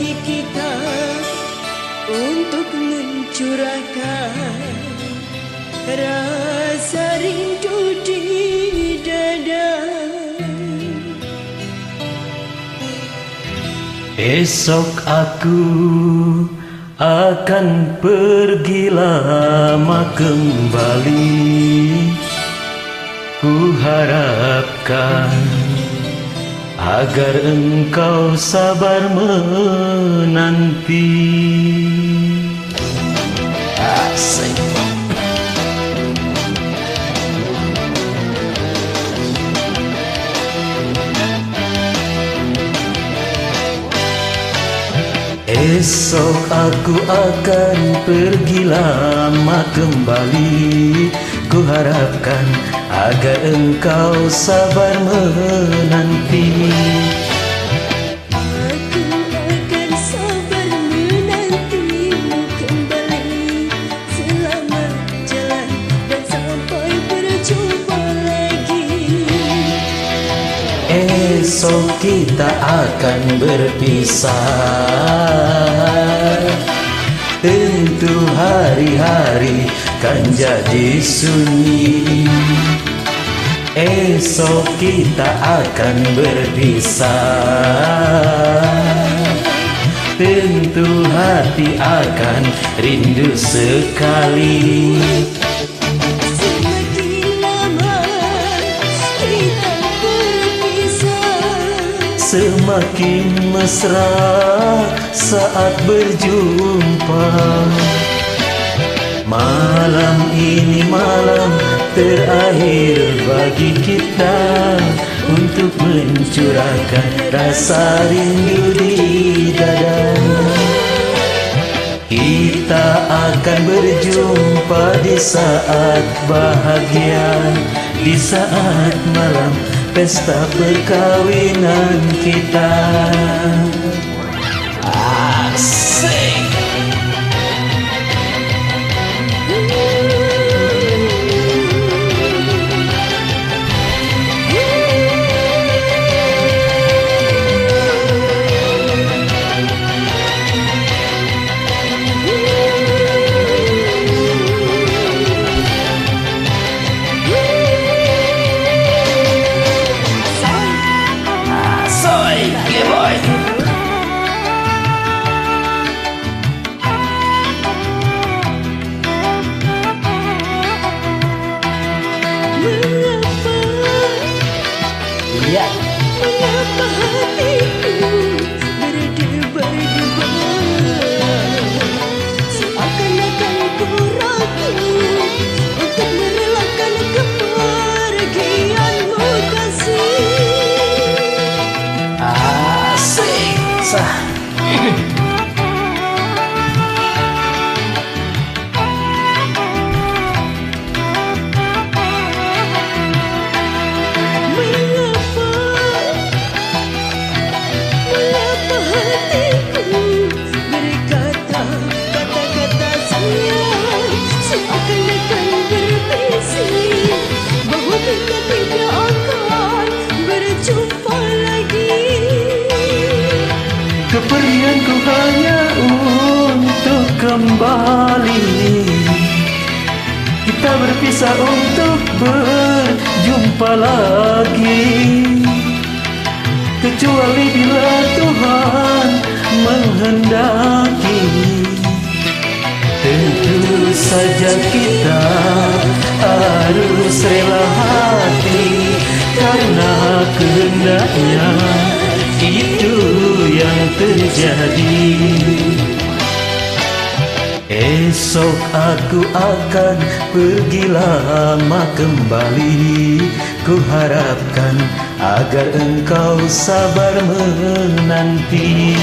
bagi kita untuk mencurahkan rasa rindu di dada. Esok aku akan pergi lama kembali. Ku harapkan agar engkau sabar menanti. Asik. Esok aku akan pergi lama kembali. Ku harapkan agar engkau sabar menanti. Aku akan sabar menantimu kembali selamat jalan dan sampai berjumpa lagi. Esok kita akan berpisah. Tentu hari-hari kan jadi sunyi. Esok kita akan berpisah. Tentu hati akan rindu sekali. Semakin lama kita berpisah, Semakin mesra saat berjumpa. Malam ini malam terakhir bagi kita untuk mencurahkan rasa rindu di dada. Kita akan berjumpa di saat bahagia, di saat malam pesta perkawinan kita. Asik. Mengapa hatiku berdebar-debar, seakan-akan ku ragu untuk merelakan kepergianmu kasih. Asik. Sah. Kepergianku hanya untuk kembali. Kita berpisah untuk berjumpa lagi. Kecuali bila Tuhan menghendaki. Tentu saja kita harus rela hati karena kehendaknya itu yang terjadi. Esok aku akan pergi lama kembali. Ku harapkan agar engkau sabar menanti.